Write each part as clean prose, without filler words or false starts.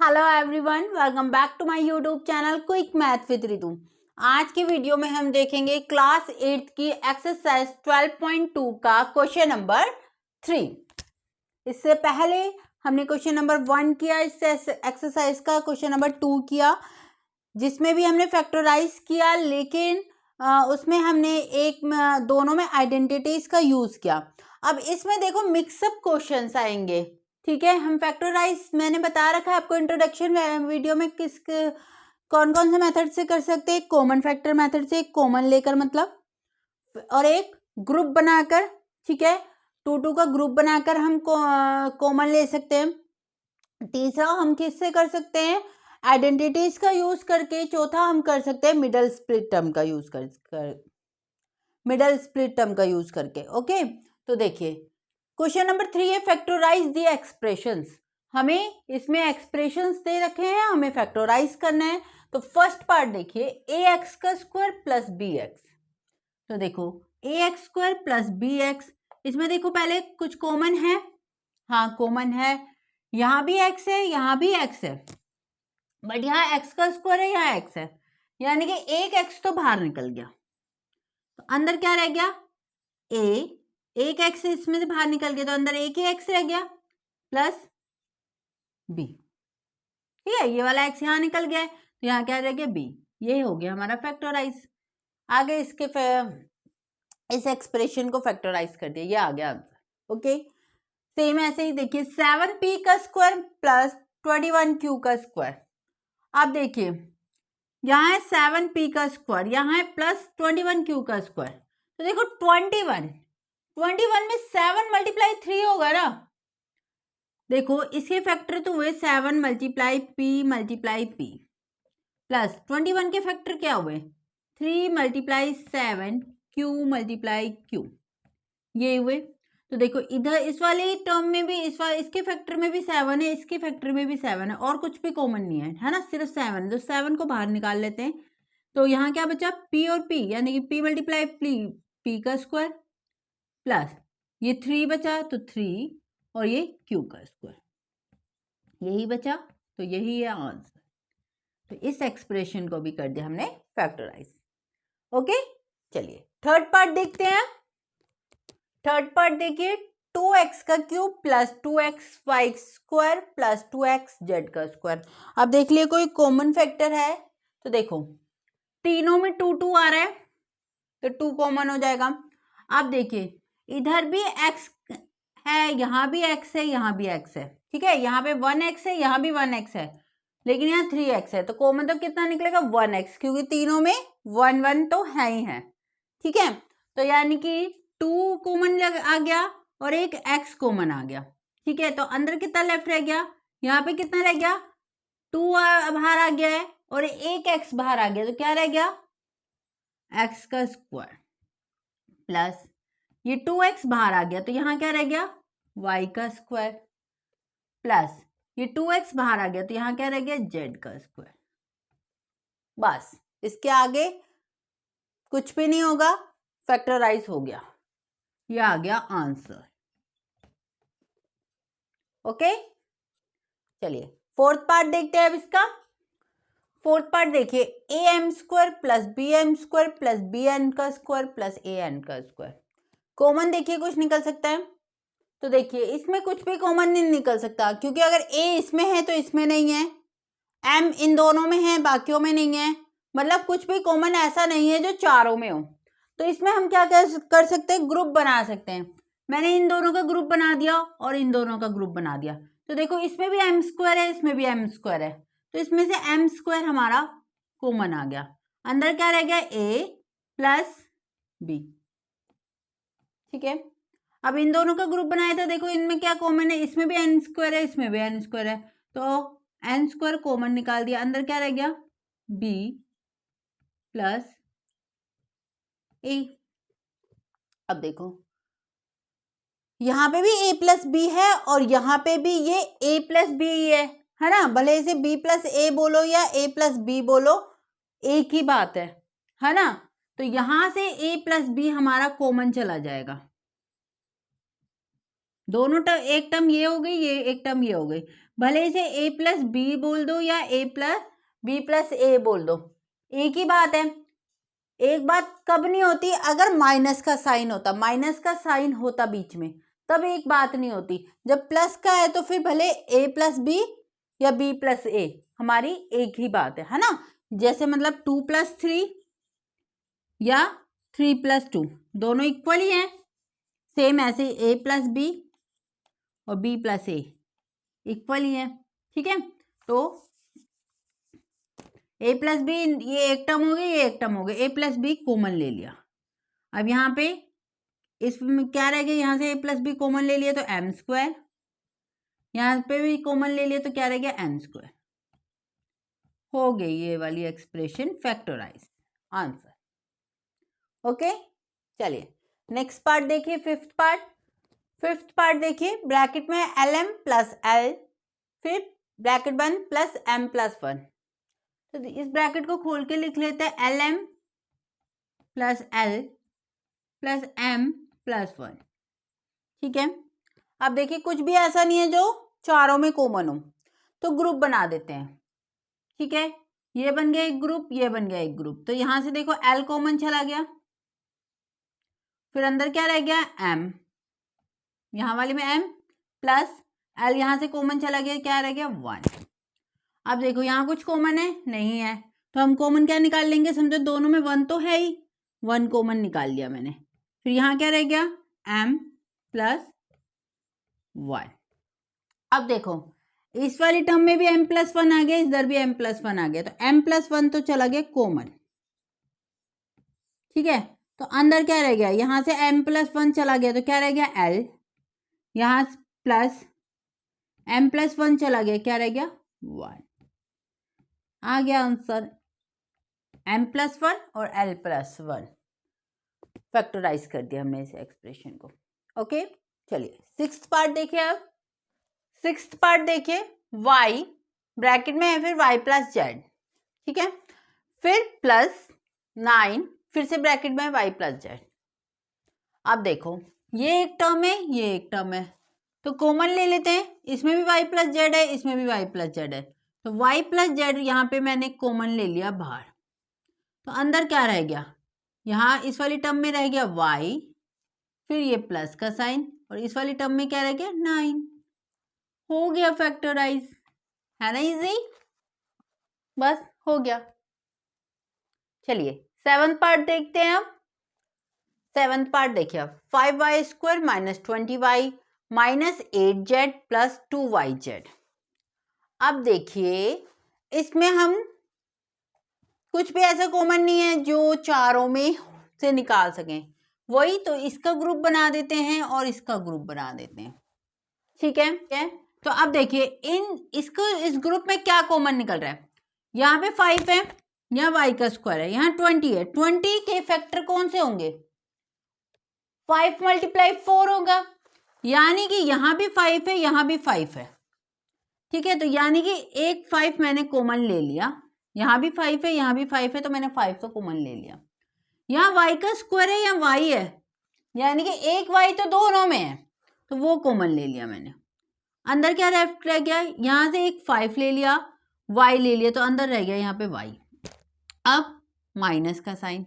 Hello everyone, welcome back to my YouTube channel quick math with Ritu. आज की video में हम देखेंगे क्लास 8 की एक्सरसाइज 12.2 का क्वेश्चन नंबर 3। इससे पहले हमने क्वेश्चन नंबर 1 किया, इससे एक्सरसाइज का क्वेश्चन नंबर 2 किया, जिसमें भी हमने फैक्टराइज किया, लेकिन उसमें हमने दोनों में आइडेंटिटीज का यूज किया। अब इसमें देखो मिक्सअप क्वेश्चंस आएंगे, ठीक है। हम फैक्टराइज मैंने बता रखा है आपको इंट्रोडक्शन वीडियो में कौन कौन से मेथड से कर सकते हैं। कॉमन फैक्टर मेथड से, कॉमन लेकर मतलब, और एक ग्रुप बनाकर, ठीक है, 2 का ग्रुप बनाकर हम कॉमन ले सकते हैं। तीसरा हम किससे कर सकते हैं, आइडेंटिटीज का यूज करके। चौथा हम कर सकते हैं मिडल स्प्लिट टर्म का यूज करके। ओके, तो देखिए क्वेश्चन नंबर 3 है फैक्टराइज द एक्सप्रेशंस। हमें इसमें एक्सप्रेशंस दे रखे हैं, हमें फैक्टराइज करना है। तो फर्स्ट पार्ट देखिए, ए एक्स का स्क्वायर प्लस बी एक्स। तो देखो a x square plus b x, इसमें देखो पहले कुछ कॉमन है, हाँ कॉमन है, यहाँ भी एक्स है, यहाँ भी एक्स है, बट यहाँ एक्स का स्क्वायर है, यहाँ एक्स है, यानी कि एक एक्स तो बाहर निकल गया। तो अंदर क्या रह गया, एक एक्स इसमें से बाहर निकल गया, तो अंदर एक ही एक्स रह गया प्लस बी, ठीक है। ये वाला एक्स यहाँ निकल गया है, तो यहाँ क्या रह गया, बी। ये हो गया हमारा फैक्टराइज। आगे इस एक्सप्रेशन को फैक्टराइज कर दिया, ये आ गया आंसर। ओके, सेम ऐसे ही देखिए 7p का स्क्वायर प्लस 21q का स्क्वायर। अब देखिए यहाँ है 7p का स्क्वायर, यहाँ है प्लस 21q का स्क्वायर। तो देखो 21 में 7 मल्टीप्लाई 3 होगा ना। देखो इसके फैक्टर तो हुए 7 मल्टीप्लाई p प्लस 21 के फैक्टर क्या हुए 3 मल्टीप्लाई 7 q मल्टीप्लाई q, ये हुए। तो देखो इधर इस वाले टर्म में भी इसके फैक्टर में भी 7 है, इसके फैक्टर में भी 7 है, और कुछ भी कॉमन नहीं है ना, सिर्फ 7 है। तो 7 को बाहर निकाल लेते हैं, तो यहाँ क्या बचा, p और p, यानी कि p मल्टीप्लाई p का स्क्वायर प्लस ये 3 बचा, तो 3 और ये q का स्क्वायर, यही बचा। तो यही है आंसर। तो इस एक्सप्रेशन को भी कर दिया हमने फैक्टराइज। ओके, चलिए थर्ड पार्ट देखते हैं। थर्ड पार्ट देखिए, 2x का cube plus 2xy square plus 2xz का स्क्वायर। अब देख लिए कोई कॉमन फैक्टर है, तो देखो तीनों में 2 आ रहा है, तो 2 कॉमन हो जाएगा। अब देखिए इधर भी x है, यहाँ भी x है, यहाँ भी x है, ठीक है। यहाँ पे 1x है, यहाँ भी 1x है, लेकिन यहाँ 3x है, तो कॉमन तो कितना निकलेगा 1x, क्योंकि तीनों में 1 1 तो है ही है, ठीक है। तो यानी कि 2 कॉमन आ गया और एक x कॉमन आ गया, ठीक है। तो अंदर कितना लेफ्ट रह गया, यहाँ पे कितना रह गया, 2 बाहर आ गया है और एक x बाहर आ गया, तो क्या रह गया x का स्क्वायर प्लस ये 2x बाहर आ गया, तो यहाँ क्या रह गया y का स्क्वायर प्लस ये 2x बाहर आ गया, तो यहाँ क्या रह गया z का स्क्वायर। बस इसके आगे कुछ भी नहीं होगा, फैक्टराइज हो गया, ये आ गया आंसर। ओके, चलिए फोर्थ पार्ट देखते हैं अब इसका। फोर्थ पार्ट देखिए, A M square plus B M square plus B N का स्क्वायर प्लस ए एन का स्क्वायर। कॉमन देखिए कुछ निकल सकता है, तो देखिए इसमें कुछ भी कॉमन नहीं निकल सकता, क्योंकि अगर ए इसमें है तो इसमें नहीं है, एम इन दोनों में है बाकियों में नहीं है, मतलब कुछ भी कॉमन ऐसा नहीं है जो चारों में हो। तो इसमें हम क्या कर सकते हैं, ग्रुप बना सकते हैं। मैंने इन दोनों का ग्रुप बना दिया और इन दोनों का ग्रुप बना दिया, तो देखो इसमें भी एम स्क्वायर है, इसमें भी एम स्क्वायर है, तो इसमें से एम स्क्वायर हमारा कॉमन आ गया। अंदर क्या रह गया, ए प्लस बी, ठीक है। अब इन दोनों का ग्रुप बनाया था, देखो इनमें क्या कॉमन है, इसमें भी एन स्क्वायर है, इसमें भी एन स्क्वायर है, तो एन स्क्वायर कॉमन निकाल दिया। अंदर क्या रह गया, बी प्लस ए। अब देखो यहाँ पे भी a प्लस बी है और यहाँ पे भी ये a प्लस बी है ना, भले इसे b प्लस ए बोलो या a प्लस बी बोलो, एक ही बात है ना। तो यहाँ से a प्लस बी हमारा कॉमन चला जाएगा, दोनों टर्म, एक टर्म ये हो गई, ये एक टर्म ये हो गई। भले इसे a प्लस बी बोल दो या a प्लस बी प्लस ए बोल दो, एक ही बात है। एक बात कब नहीं होती, अगर माइनस का साइन होता, माइनस का साइन होता बीच में, तब एक बात नहीं होती। जब प्लस का है तो फिर भले a प्लस बी या b प्लस ए, हमारी एक ही बात है ना। जैसे मतलब 2 प्लस 3 या 3 प्लस 2 दोनों इक्वल ही हैं। सेम ऐसे a प्लस बी और b प्लस ए इक्वल ही है, ठीक है। तो a प्लस बी, ये एक टर्म हो गई, ये एक टर्म हो गई, a प्लस बी कॉमन ले लिया। अब यहाँ पे इसमें क्या रह गया, यहाँ से a प्लस बी कॉमन ले लिया तो m स्क्वायर, यहाँ पे भी कॉमन ले लिया तो क्या रह गया, m स्क्वायर। हो गई ये वाली एक्सप्रेशन फैक्टराइज, आंसर। ओके, चलिए नेक्स्ट पार्ट देखिए, फिफ्थ पार्ट देखिए। ब्रैकेट में lm प्लस l, फिर ब्रैकेट 1 प्लस m प्लस 1। तो इस ब्रैकेट को खोल के लिख लेते हैं lm plus l plus m plus 1, ठीक है। अब देखिए कुछ भी ऐसा नहीं है जो चारों में कॉमन हो, तो ग्रुप बना देते हैं, ठीक है। ये बन गया एक ग्रुप, ये बन गया एक ग्रुप। तो यहां से देखो l कॉमन चला गया, फिर अंदर क्या रह गया, m, यहां वाले में m प्लस l, यहां से कॉमन चला गया, क्या रह गया, 1। अब देखो यहाँ कुछ कॉमन है, नहीं है, तो हम कॉमन क्या निकाल लेंगे, समझो दोनों में 1 तो है ही, 1 कॉमन निकाल लिया मैंने। फिर यहाँ क्या रह गया, m प्लस 1। अब देखो इस वाली टर्म में भी m प्लस 1 आ गया, इधर भी m प्लस 1 आ गया, तो m प्लस 1 तो चला गया कॉमन, ठीक है। तो अंदर क्या रह गया, यहाँ से m प्लस 1 चला गया तो क्या रह गया, l, यहाँ प्लस m प्लस 1 चला गया, क्या रह गया, 1। आ गया आंसर, m प्लस 1 और l प्लस 1, फैक्टराइज कर दिया हमने इस एक्सप्रेशन को। ओके, चलिए सिक्स्थ पार्ट देखिए। अब सिक्स्थ पार्ट देखिए, y ब्रैकेट में है, फिर y प्लस जेड, ठीक है, फिर प्लस 9, फिर से ब्रैकेट में है y प्लस जेड। अब देखो ये एक टर्म है, ये एक टर्म है, तो कॉमन ले लेते हैं, इसमें भी y प्लस जेड है, इसमें भी y प्लस जेड है, तो y प्लस जेड यहाँ पे मैंने कॉमन ले लिया बाहर। तो अंदर क्या रह गया, यहाँ इस वाली टर्म में रह गया y, फिर ये प्लस का साइन, और इस वाली टर्म में क्या रह गया, 9। हो गया फैक्टराइज, है ना इजी, बस हो गया। चलिए सेवंथ पार्ट देखते हैं। अब सेवंथ पार्ट देखिए, अब 5y square minus 20y minus 8z plus 2yz। अब देखिए इसमें हम कुछ भी ऐसा कॉमन नहीं है जो चारों में से निकाल सकें, वही तो इसका ग्रुप बना देते हैं और इसका ग्रुप बना देते हैं, ठीक है। तो अब देखिए इस ग्रुप में क्या कॉमन निकल रहा है, यहाँ पे 5 है, यहाँ y का स्क्वायर है, यहाँ 20 है, 20 के फैक्टर कौन से होंगे, 5 मल्टीप्लाई 4 होगा, यानी कि यहाँ भी 5 है, यहाँ भी 5 है, ठीक है। तो यानी कि एक 5 मैंने कॉमन ले लिया, यहाँ भी 5 है, यहाँ भी 5 है, तो मैंने 5 तो कॉमन ले लिया। यहाँ y का स्क्वायर है, यहाँ y है, यानी कि एक y तो दोनों में है, तो वो कॉमन ले लिया मैंने। अंदर क्या रह गया, यहाँ से एक 5 ले लिया, y ले लिया, तो अंदर रह गया यहाँ पे y। अब माइनस का साइन,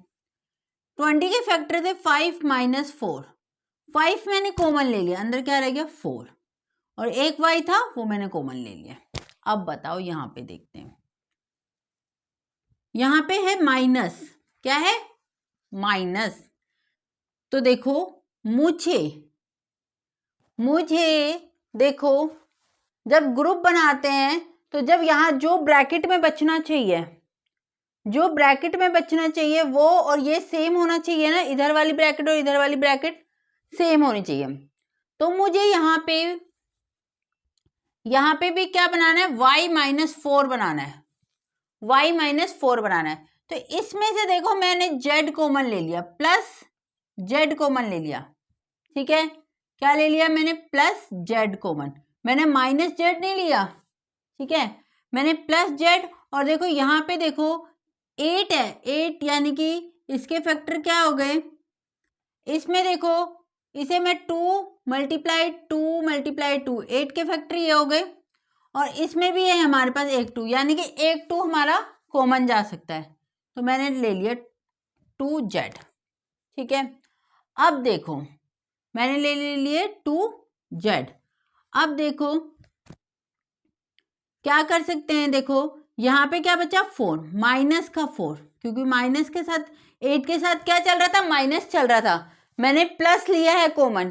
20 के फैक्टर थे 5 माइनस 4, 5 मैंने कॉमन ले लिया, अंदर क्या रह गया 4, और एक y था वो मैंने कॉमन ले लिया। अब बताओ यहाँ पे देखते हैं, यहाँ पे है माइनस, क्या है, माइनस। तो देखो मुझे देखो जब ग्रुप बनाते हैं तो जब यहाँ जो ब्रैकेट में बचना चाहिए वो और ये सेम होना चाहिए ना, इधर वाली ब्रैकेट और इधर वाली ब्रैकेट सेम होनी चाहिए। तो मुझे यहाँ पे भी क्या बनाना है, y माइनस 4 बनाना है, y माइनस 4 बनाना है। तो इसमें से देखो मैंने z कॉमन ले लिया, प्लस z कॉमन ले लिया, ठीक है। क्या ले लिया मैंने, प्लस z कॉमन, मैंने माइनस z नहीं लिया, ठीक है, मैंने प्लस z। और देखो यहाँ पे देखो 8 है, 8 यानी कि इसके फैक्टर क्या हो गए, इसमें देखो इसे मैं 2 मल्टीप्लाई 2 8 के फैक्टर ये हो गए, और इसमें भी है हमारे पास एक 2, यानी कि एक 2 हमारा कॉमन जा सकता है, तो मैंने ले लिया 2z। ठीक है, अब देखो मैंने ले लिए 2z। अब देखो क्या कर सकते हैं, देखो यहाँ पे क्या बचा 4, माइनस का 4, क्योंकि माइनस के साथ 8 के साथ क्या चल रहा था, माइनस चल रहा था, मैंने प्लस लिया है कॉमन,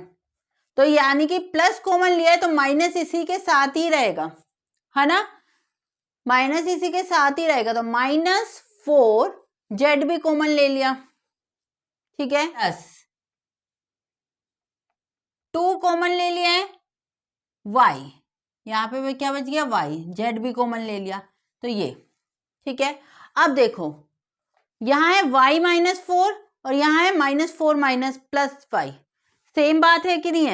तो यानी कि प्लस कॉमन लिया है तो माइनस इसी के साथ ही रहेगा, है ना, माइनस इसी के साथ ही रहेगा, तो -4 जेड भी कॉमन ले लिया। ठीक है, प्लस 2 कॉमन ले लिया है y, यहाँ पे क्या बच गया y, जेड भी कॉमन ले लिया, तो ये ठीक है। अब देखो यहाँ है y -4 और यहाँ है -4 +5, सेम बात है कि नहीं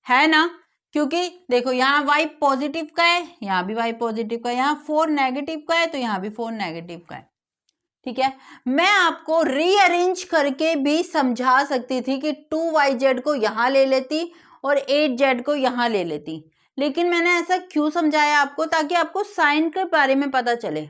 है ना, क्योंकि देखो यहाँ y पॉजिटिव का है, यहाँ भी y पॉजिटिव का है, यहाँ 4 नेगेटिव का है तो यहाँ भी 4 नेगेटिव का है। ठीक है, मैं आपको रीअरेंज करके भी समझा सकती थी कि 2yz को यहाँ ले लेती और 8z को यहाँ ले लेती, लेकिन मैंने ऐसा क्यों समझाया आपको, ताकि आपको साइन के बारे में पता चले।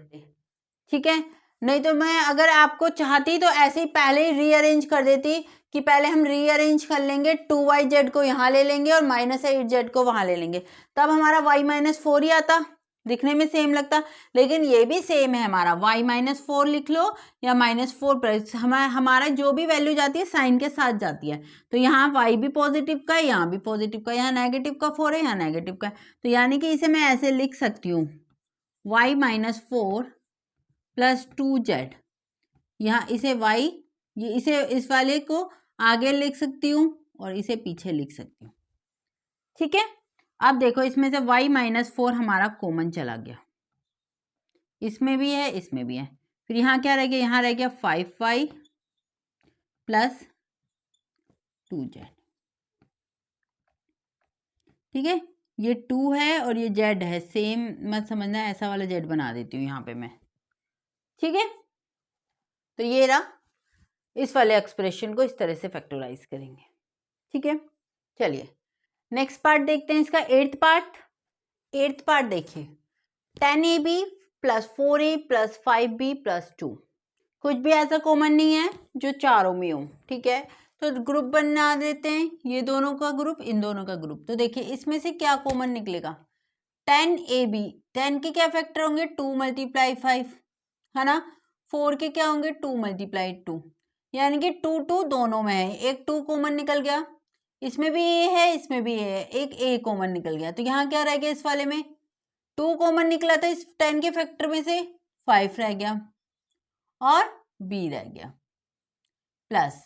ठीक है, नहीं तो मैं अगर आपको चाहती तो ऐसे ही पहले ही रीअरेंज कर देती कि पहले हम रीअरेंज कर लेंगे, 2yz को यहाँ ले लेंगे और -8z को वहाँ ले लेंगे, तब हमारा y -4 ही आता, दिखने में सेम लगता, लेकिन ये भी सेम है हमारा, y -4 लिख लो या -4 हमारा जो भी वैल्यू जाती है साइन के साथ जाती है, तो यहाँ y भी पॉजिटिव का है, यहाँ भी पॉजिटिव का, यहाँ नेगेटिव का 4 है, यहाँ नेगेटिव का है, तो यानी कि इसे मैं ऐसे लिख सकती हूँ y -4 + 2z, यहाँ इसे y, ये इसे इस वाले को आगे लिख सकती हूँ और इसे पीछे लिख सकती हूँ। ठीक है, अब देखो इसमें से y -4 हमारा कॉमन चला गया, इसमें भी है इसमें भी है, फिर यहाँ क्या रह गया, यहाँ रह गया 5y + 2z। ठीक है, ये 2 है और ये z है, सेम मत समझना, ऐसा वाला z बना देती हूँ यहाँ पे मैं। ठीक है, तो ये रहा, इस वाले एक्सप्रेशन को इस तरह से फैक्टराइज करेंगे। ठीक है, चलिए नेक्स्ट पार्ट देखते हैं, इसका एट्थ पार्ट देखिए, 10ab + 4a + 5b + 2, कुछ भी ऐसा कॉमन नहीं है जो चारों में हो। ठीक है, तो ग्रुप बना देते हैं, ये दोनों का ग्रुप, इन दोनों का ग्रुप, तो देखिए इसमें से क्या कॉमन निकलेगा, 10ab, 10 के क्या फैक्टर होंगे, 2 × 5, है ना, 4 के क्या होंगे, 2 × 2, यानी कि 2 2 दोनों में है, एक 2 कॉमन निकल गया, इसमें भी ए है इसमें भी ए है, एक ए कॉमन निकल गया, तो यहाँ क्या रह गया, इस वाले में 2 कॉमन निकला था, इस 10 के फैक्टर में से 5 रह गया और बी रह गया, प्लस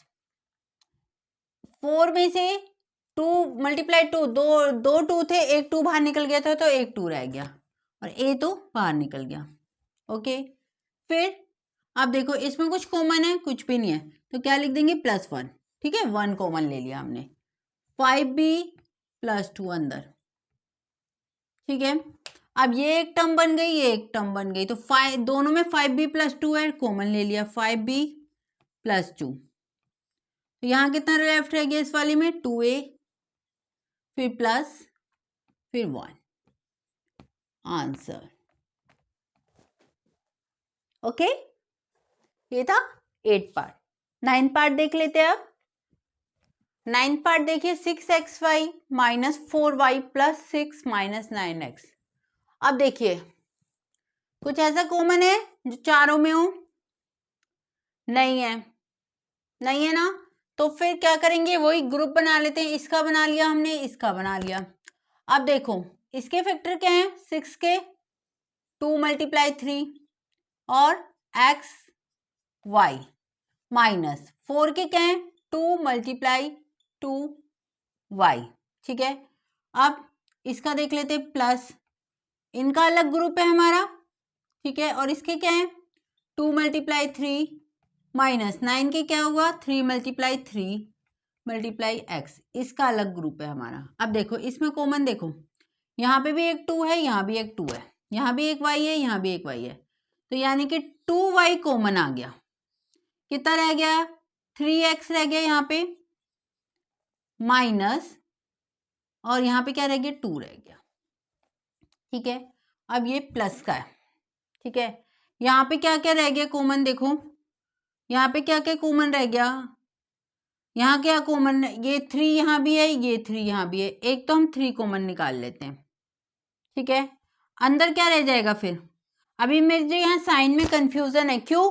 4 में से 2 × 2, दो 2 थे, एक 2 बाहर निकल गया था तो एक 2 रह गया और ए तो बाहर निकल गया। ओके, फिर अब देखो इसमें कुछ कॉमन है, कुछ भी नहीं है, तो क्या लिख देंगे, +1। ठीक है, 1 कॉमन ले लिया हमने, 5b + 2 अंदर। ठीक है, अब ये एक टर्म बन गई, ये एक टर्म बन गई, तो 5 दोनों में 5b + 2 है, कॉमन ले लिया, 5b + 2, तो यहाँ कितना लेफ्ट रह गया इस वाली में, 2a, फिर प्लस, फिर 1, आंसर। ओके, ये था 8 पार्ट। 9 पार्ट देख लेते हैं अब। 9 पार्ट देखिए, 6xy - 4y + 6 - 9x। अब देखिए कुछ ऐसा कॉमन है जो चारों में हो, नहीं है, नहीं है ना, तो फिर क्या करेंगे, वही ग्रुप बना लेते हैं, इसका बना लिया हमने, इसका बना लिया। अब देखो इसके फैक्टर क्या हैं, 6 के 2 × 3 और x y, माइनस 4 के क्या है, 2 × 2y। ठीक है, अब इसका देख लेते हैं, प्लस, इनका अलग ग्रुप है हमारा। ठीक है, और इसके क्या है, 2 × 3 -9 के क्या हुआ, 3 × 3 × x, इसका अलग ग्रुप है हमारा। अब देखो इसमें कॉमन देखो, यहाँ पे भी एक 2 है, यहाँ भी एक 2 है, यहाँ भी एक y है, यहाँ भी एक y है, तो यानी कि 2y कॉमन आ गया, कितना रह गया, 3x रह गया यहाँ पे, माइनस, और यहाँ पे क्या रह गया, 2 रह गया। ठीक है, अब ये प्लस का है। ठीक है, यहाँ पे क्या क्या रह गया कॉमन, देखो यहाँ पे क्या क्या कॉमन रह गया, यहाँ क्या कॉमन, ये 3 यहाँ भी है, ये 3 यहाँ भी है, एक तो हम 3 कॉमन निकाल लेते हैं। ठीक है, अंदर क्या रह जाएगा फिर, अभी मेरे यहाँ साइन में कंफ्यूजन है, क्यों,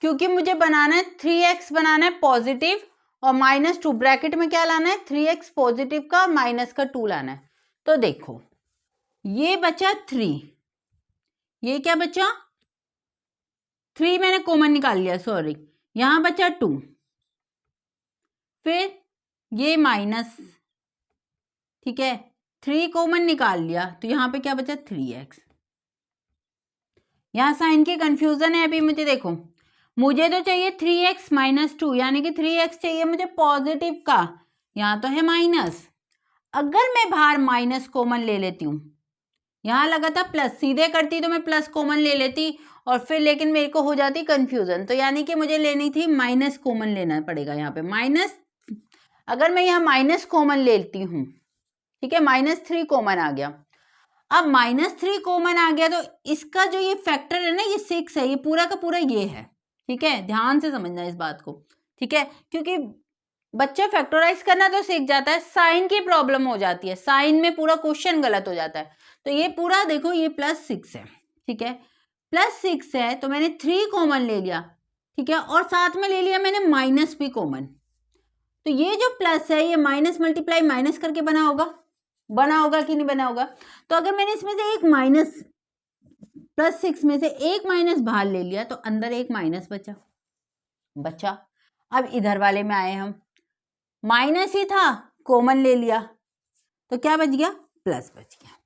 क्योंकि मुझे बनाना है 3x बनाना है पॉजिटिव, और -2 ब्रैकेट में क्या लाना है, 3x पॉजिटिव का और माइनस का 2 लाना है। तो देखो ये बचा 3, ये क्या बचा 3, मैंने कॉमन निकाल लिया, सॉरी, यहाँ बचा 2, फिर ये माइनस, ठीक है, 3 कॉमन निकाल लिया, तो यहाँ पे क्या बचा 3x। यहाँ साइन की कंफ्यूजन है अभी, मुझे देखो, मुझे तो चाहिए 3x - 2, यानी कि 3x चाहिए मुझे पॉजिटिव का, यहाँ तो है माइनस। अगर मैं बाहर माइनस कॉमन ले लेती हूँ, यहाँ लगा था प्लस, सीधे करती तो मैं प्लस कॉमन ले लेती और फिर, लेकिन मेरे को हो जाती कंफ्यूजन, तो यानी कि मुझे लेनी थी माइनस कॉमन लेना पड़ेगा यहाँ पे, माइनस, अगर मैं यहाँ माइनस कॉमन लेती हूँ, ठीक है, -3 कॉमन आ गया। अब -3 कॉमन आ गया तो इसका जो ये फैक्टर है ना, ये 6 है, ये पूरा का पूरा ये है। ठीक है, ध्यान से समझना इस बात को। ठीक है, क्योंकि बच्चा फैक्टराइज करना तो सीख जाता है, साइन की प्रॉब्लम हो जाती है, साइन में पूरा क्वेश्चन गलत हो जाता है। तो ये पूरा देखो, ये +6 है। ठीक है, +6 है तो मैंने 3 कॉमन ले लिया। ठीक है, और साथ में ले लिया मैंने माइनस भी कॉमन, तो ये जो प्लस है ये माइनस मल्टीप्लाई माइनस करके बना होगा कि नहीं बना होगा। तो अगर मैंने इसमें से एक माइनस, +6 में से एक माइनस बाहर ले लिया तो अंदर एक माइनस बचा। अब इधर वाले में आए हम, माइनस ही था, कॉमन ले लिया, तो क्या बच गया, प्लस बच गया।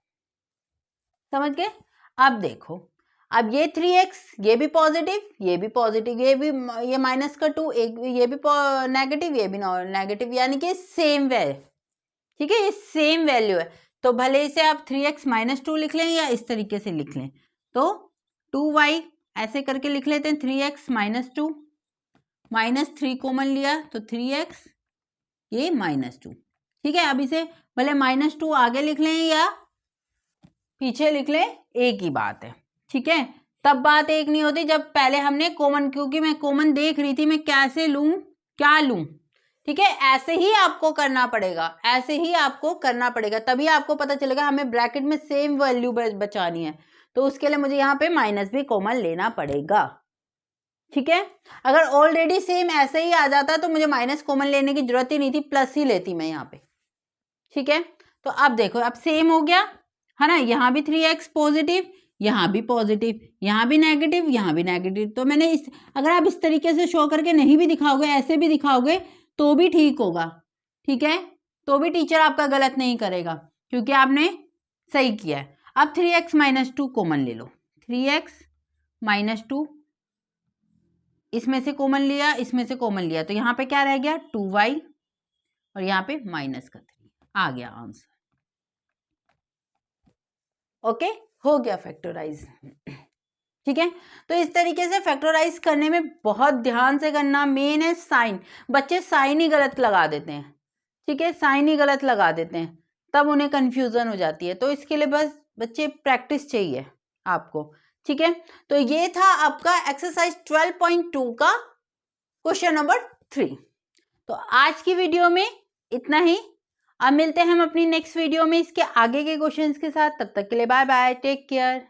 समझ गए। अब देखो, अब ये 3x, ये भी पॉजिटिव, ये भी पॉजिटिव, ये भी, ये माइनस का 2, एक ये भी नेगेटिव, ये भी नेगेटिव, यानी कि सेम वैल्यू। ठीक है, ये सेम वैल्यू है, तो भले इसे आप 3x - 2 लिख लें या इस तरीके से लिख लें, तो 2y ऐसे करके लिख लेते हैं, 3x - 2, -3 कॉमन लिया तो 3x, ये -2। ठीक है, अब इसे भले -2 आगे लिख लें या पीछे लिख लें, एक ही बात है। ठीक है, तब बात एक नहीं होती जब पहले हमने कॉमन, क्योंकि मैं कॉमन देख रही थी मैं कैसे लूं, क्या लूं। ठीक है, ऐसे ही आपको करना पड़ेगा, ऐसे ही आपको करना पड़ेगा, तभी आपको पता चलेगा हमें ब्रैकेट में सेम वैल्यू बचानी है, तो उसके लिए मुझे यहाँ पे माइनस भी कॉमन लेना पड़ेगा। ठीक है, अगर ऑलरेडी सेम ऐसे ही आ जाता तो मुझे माइनस कॉमन लेने की जरूरत ही नहीं थी, प्लस ही लेती मैं यहाँ पे। ठीक है, तो अब देखो, अब सेम हो गया है ना, यहाँ भी 3x पॉजिटिव, यहाँ भी पॉजिटिव, यहाँ भी नेगेटिव, यहाँ भी नेगेटिव, तो मैंने इस, अगर आप इस तरीके से शो करके नहीं भी दिखाओगे, ऐसे भी दिखाओगे तो भी ठीक होगा। ठीक है, तो भी टीचर आपका गलत नहीं करेगा, क्योंकि आपने सही किया है। अब 3x - 2 कॉमन ले लो, 3x - 2, इसमें से कॉमन लिया, इसमें से कॉमन लिया, तो यहाँ पे क्या रह गया, 2y, और यहाँ पे -3 आ गया आंसर। ओके, हो गया फैक्टराइज। ठीक है, तो इस तरीके से फैक्टराइज करने में बहुत ध्यान से करना, मेन है साइन। बच्चे साइन ही गलत लगा देते हैं। ठीक है, साइन ही गलत लगा देते हैं, तब उन्हें कंफ्यूजन हो जाती है, तो इसके लिए बस बच्चे प्रैक्टिस चाहिए आपको। ठीक है, तो ये था आपका एक्सरसाइज 12.2 का क्वेश्चन नंबर 3। तो आज की वीडियो में इतना ही, अब मिलते हैं हम अपनी नेक्स्ट वीडियो में इसके आगे के क्वेश्चंस के साथ। तब तक के लिए बाय बाय, टेक केयर।